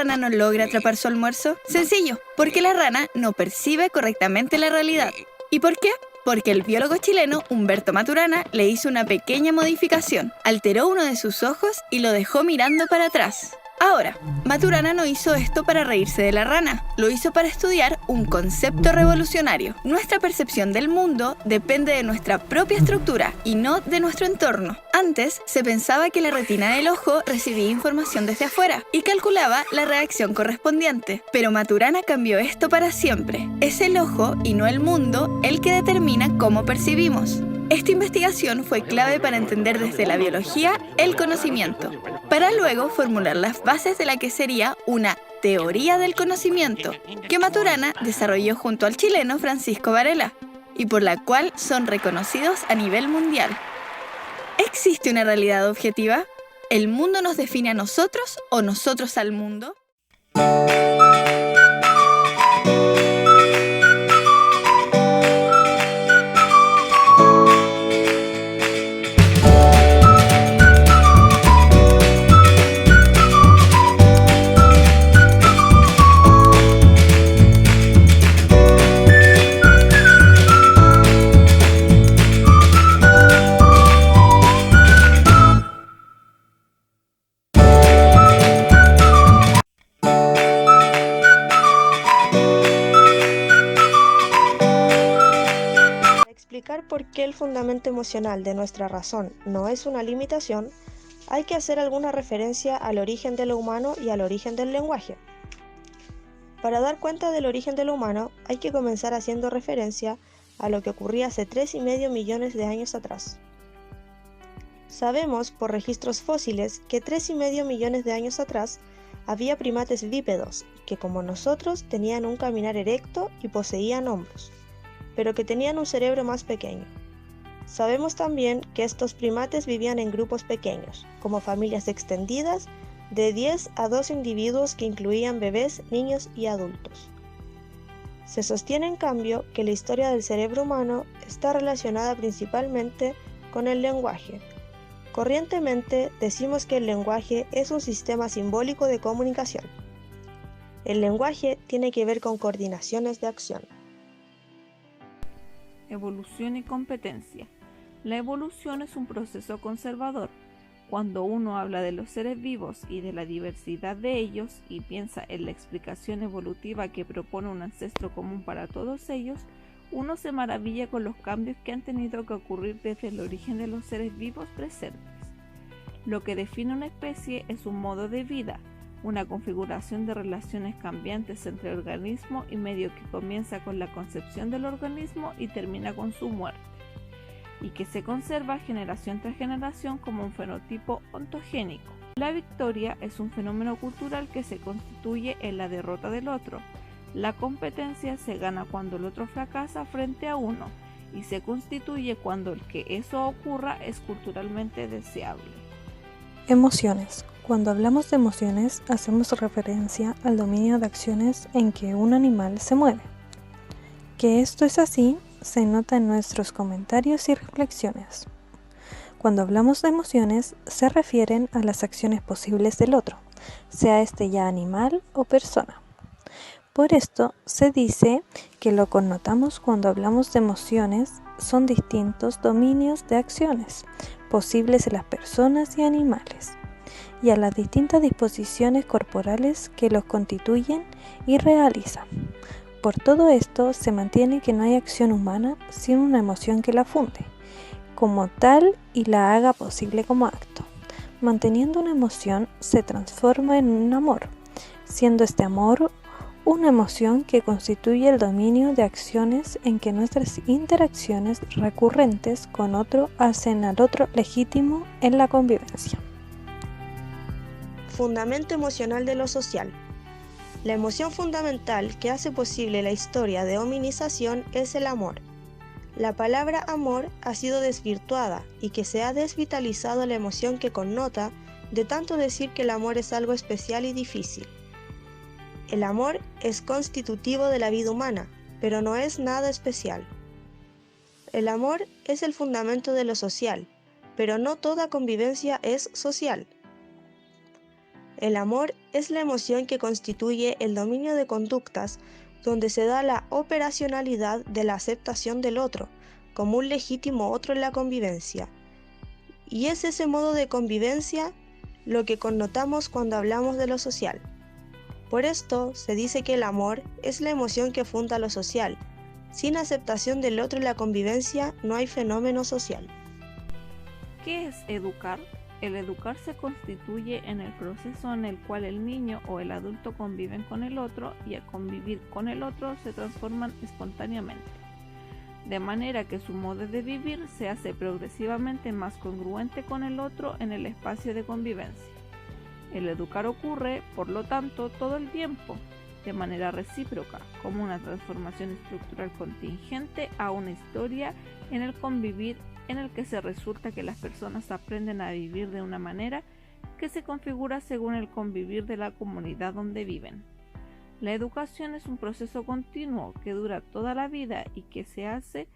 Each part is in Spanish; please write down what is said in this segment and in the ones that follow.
rana no logra atrapar su almuerzo? Sencillo, porque la rana no percibe correctamente la realidad. ¿Y por qué? Porque el biólogo chileno Humberto Maturana le hizo una pequeña modificación, alteró uno de sus ojos y lo dejó mirando para atrás. Ahora, Maturana no hizo esto para reírse de la rana, lo hizo para estudiar un concepto revolucionario. Nuestra percepción del mundo depende de nuestra propia estructura y no de nuestro entorno. Antes, se pensaba que la retina del ojo recibía información desde afuera y calculaba la reacción correspondiente. Pero Maturana cambió esto para siempre. Es el ojo y no el mundo el que determina cómo percibimos. Esta investigación fue clave para entender desde la biología el conocimiento, para luego formular las bases de la que sería una teoría del conocimiento, que Maturana desarrolló junto al chileno Francisco Varela, y por la cual son reconocidos a nivel mundial. ¿Existe una realidad objetiva? ¿El mundo nos define a nosotros o nosotros al mundo? Explicar por qué el fundamento emocional de nuestra razón no es una limitación, hay que hacer alguna referencia al origen de lo humano y al origen del lenguaje. Para dar cuenta del origen de lo humano, hay que comenzar haciendo referencia a lo que ocurría hace 3,5 millones de años atrás. Sabemos por registros fósiles que 3,5 millones de años atrás había primates bípedos que, como nosotros, tenían un caminar erecto y poseían hombros, pero que tenían un cerebro más pequeño. Sabemos también que estos primates vivían en grupos pequeños, como familias extendidas de 10 a 12 individuos que incluían bebés, niños y adultos. Se sostiene en cambio que la historia del cerebro humano está relacionada principalmente con el lenguaje. Corrientemente decimos que el lenguaje es un sistema simbólico de comunicación. El lenguaje tiene que ver con coordinaciones de acción. Evolución y competencia. La evolución es un proceso conservador. Cuando uno habla de los seres vivos y de la diversidad de ellos y piensa en la explicación evolutiva que propone un ancestro común para todos ellos, uno se maravilla con los cambios que han tenido que ocurrir desde el origen de los seres vivos presentes. Lo que define una especie es un modo de vida, una configuración de relaciones cambiantes entre organismo y medio que comienza con la concepción del organismo y termina con su muerte, y que se conserva generación tras generación como un fenotipo ontogénico. La victoria es un fenómeno cultural que se constituye en la derrota del otro. La competencia se gana cuando el otro fracasa frente a uno, y se constituye cuando el que eso ocurra es culturalmente deseable. Emociones. Cuando hablamos de emociones, hacemos referencia al dominio de acciones en que un animal se mueve. Que esto es así, se nota en nuestros comentarios y reflexiones. Cuando hablamos de emociones, se refieren a las acciones posibles del otro, sea este ya animal o persona. Por esto, se dice que lo connotamos cuando hablamos de emociones son distintos dominios de acciones posibles en las personas y animales, y a las distintas disposiciones corporales que los constituyen y realizan. Por todo esto, se mantiene que no hay acción humana sin una emoción que la funde, como tal y la haga posible como acto. Manteniendo una emoción, se transforma en un amor, siendo este amor una emoción que constituye el dominio de acciones en que nuestras interacciones recurrentes con otro hacen al otro legítimo en la convivencia. Fundamento emocional de lo social. La emoción fundamental que hace posible la historia de hominización es el amor. La palabra amor ha sido desvirtuada y que se ha desvitalizado la emoción que connota de tanto decir que el amor es algo especial y difícil. El amor es constitutivo de la vida humana, pero no es nada especial. El amor es el fundamento de lo social, pero no toda convivencia es social. El amor es la emoción que constituye el dominio de conductas donde se da la operacionalidad de la aceptación del otro como un legítimo otro en la convivencia. Y es ese modo de convivencia lo que connotamos cuando hablamos de lo social. Por esto se dice que el amor es la emoción que funda lo social. Sin aceptación del otro en la convivencia no hay fenómeno social. ¿Qué es educar? El educar se constituye en el proceso en el cual el niño o el adulto conviven con el otro y al convivir con el otro se transforman espontáneamente, de manera que su modo de vivir se hace progresivamente más congruente con el otro en el espacio de convivencia. El educar ocurre, por lo tanto, todo el tiempo, de manera recíproca, como una transformación estructural contingente a una historia en el convivir en el que se resulta que las personas aprenden a vivir de una manera que se configura según el convivir de la comunidad donde viven. La educación es un proceso continuo que dura toda la vida y que se hace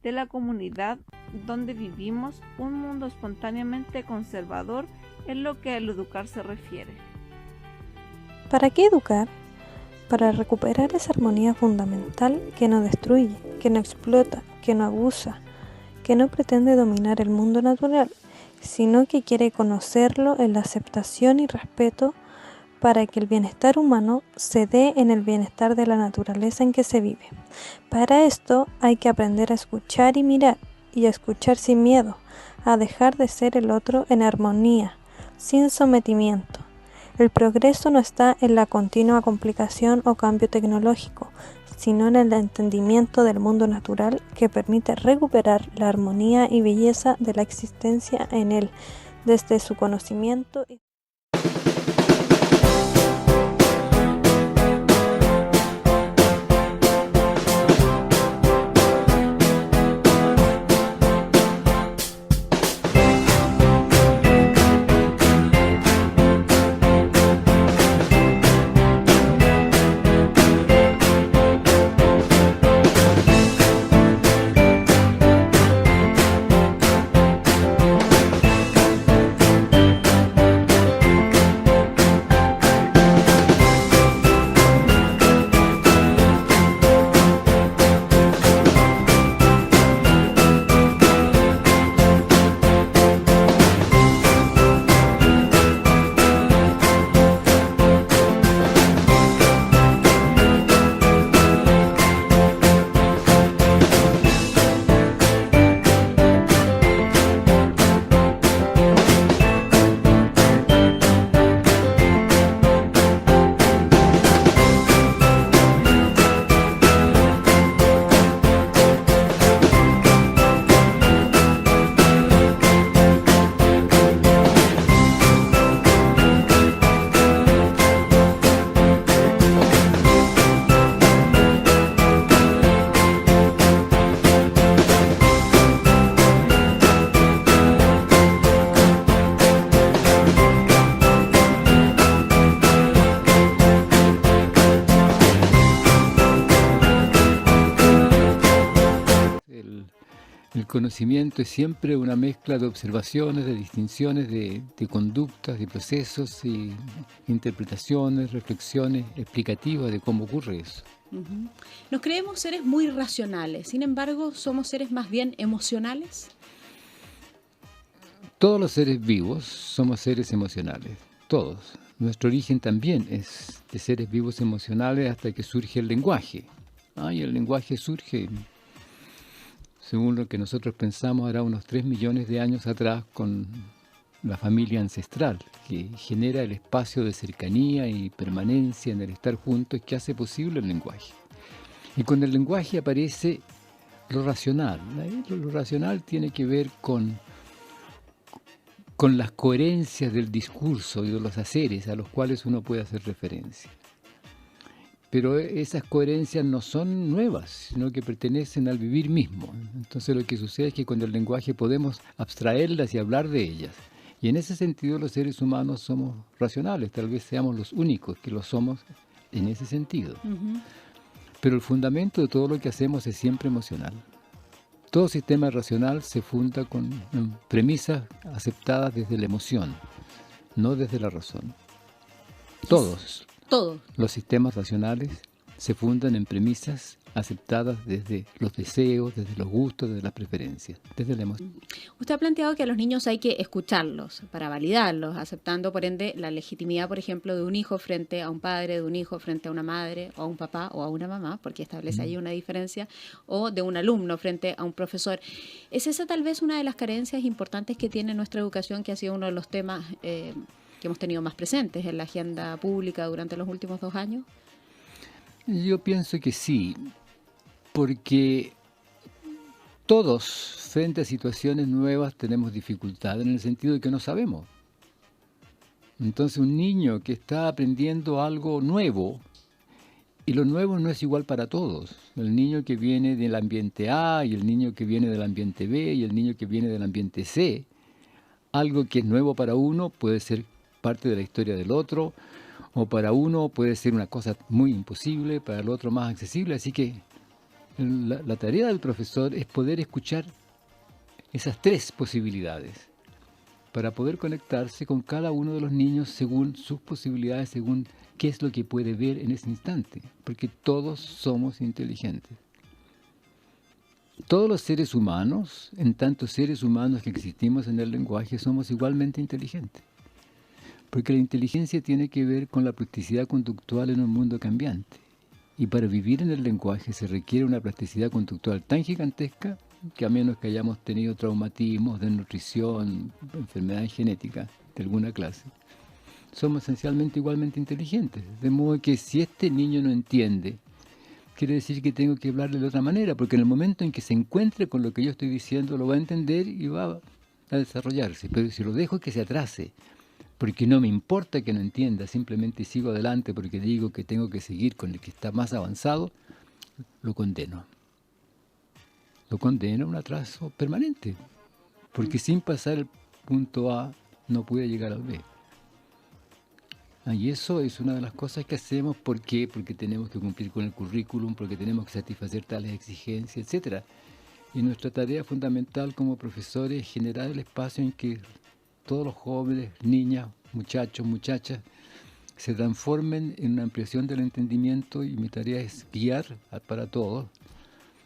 de la comunidad donde vivimos un mundo espontáneamente conservador en lo que al educar se refiere. ¿Para qué educar? Para recuperar esa armonía fundamental que no destruye, que no explota, que no abusa, que no pretende dominar el mundo natural, sino que quiere conocerlo en la aceptación y respeto para que el bienestar humano se dé en el bienestar de la naturaleza en que se vive. Para esto hay que aprender a escuchar y mirar, y a escuchar sin miedo, a dejar de ser el otro en armonía, sin sometimiento. El progreso no está en la continua complicación o cambio tecnológico, sino en el entendimiento del mundo natural que permite recuperar la armonía y belleza de la existencia en él, desde su conocimiento y El conocimiento es siempre una mezcla de observaciones, de distinciones, de conductas, de procesos, y interpretaciones, reflexiones explicativas de cómo ocurre eso. Nos creemos seres muy racionales, sin embargo, ¿somos seres más bien emocionales? Todos los seres vivos somos seres emocionales, todos. Nuestro origen también es de seres vivos emocionales hasta que surge el lenguaje. Y el lenguaje surge, según lo que nosotros pensamos, hará unos 3 millones de años atrás con la familia ancestral, que genera el espacio de cercanía y permanencia en el estar juntos que hace posible el lenguaje. Y con el lenguaje aparece lo racional. Lo racional tiene que ver con las coherencias del discurso y de los haceres a los cuales uno puede hacer referencia. Pero esas coherencias no son nuevas, sino que pertenecen al vivir mismo. Entonces lo que sucede es que con el lenguaje podemos abstraerlas y hablar de ellas. Y en ese sentido los seres humanos somos racionales, tal vez seamos los únicos que lo somos en ese sentido. Pero el fundamento de todo lo que hacemos es siempre emocional. Todo sistema racional se funda con premisas aceptadas desde la emoción, no desde la razón. Todos Todo. los sistemas racionales se fundan en premisas aceptadas desde los deseos, desde los gustos, desde las preferencias, desde la emoción. Usted ha planteado que a los niños hay que escucharlos para validarlos, aceptando por ende la legitimidad, por ejemplo, de un hijo frente a un padre, de un hijo frente a una madre, o a un papá o a una mamá, porque establece ahí una diferencia, o de un alumno frente a un profesor. ¿Es esa tal vez una de las carencias importantes que tiene nuestra educación, que ha sido uno de los temas que hemos tenido más presentes en la agenda pública durante los últimos 2 años? Yo pienso que sí, porque todos, frente a situaciones nuevas, tenemos dificultad en el sentido de que no sabemos. Entonces, un niño que está aprendiendo algo nuevo, y lo nuevo no es igual para todos. El niño que viene del ambiente A, y el niño que viene del ambiente B, y el niño que viene del ambiente C, algo que es nuevo para uno puede ser parte de la historia del otro, o para uno puede ser una cosa muy imposible, para el otro más accesible, así que la tarea del profesor es poder escuchar esas 3 posibilidades para poder conectarse con cada uno de los niños según sus posibilidades, según qué es lo que puede ver en ese instante, porque todos somos inteligentes. Todos los seres humanos, en tanto seres humanos que existimos en el lenguaje, somos igualmente inteligentes, porque la inteligencia tiene que ver con la plasticidad conductual en un mundo cambiante. Y para vivir en el lenguaje se requiere una plasticidad conductual tan gigantesca que a menos que hayamos tenido traumatismos, desnutrición, enfermedades genéticas de alguna clase, somos esencialmente igualmente inteligentes. De modo que si este niño no entiende, quiere decir que tengo que hablarle de otra manera, porque en el momento en que se encuentre con lo que yo estoy diciendo, lo va a entender y va a desarrollarse. Pero si lo dejo que se atrase, porque no me importa que no entienda, simplemente sigo adelante porque digo que tengo que seguir con el que está más avanzado, lo condeno. Lo condeno a un atraso permanente, porque sin pasar el punto A no puede llegar al B. Y eso es una de las cosas que hacemos. ¿Por qué? Porque tenemos que cumplir con el currículum, porque tenemos que satisfacer tales exigencias, etc. Y nuestra tarea fundamental como profesores es generar el espacio en que todos los jóvenes, niñas, muchachos, muchachas, se transformen en una ampliación del entendimiento, y mi tarea es guiar para todos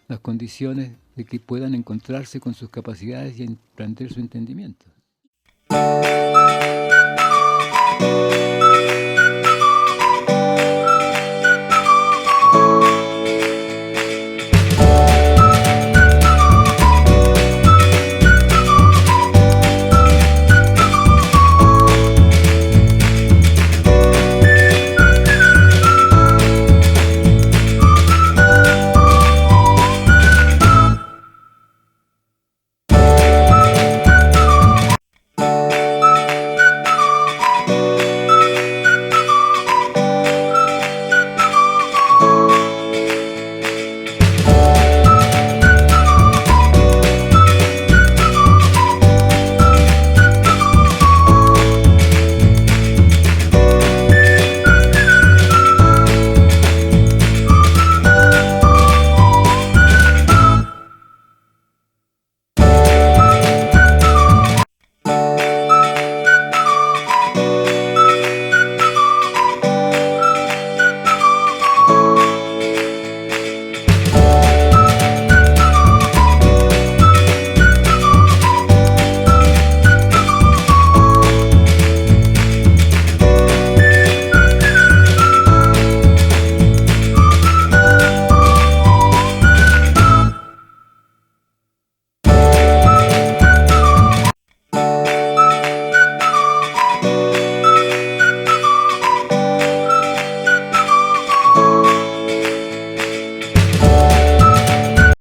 las condiciones de que puedan encontrarse con sus capacidades y expandir su entendimiento.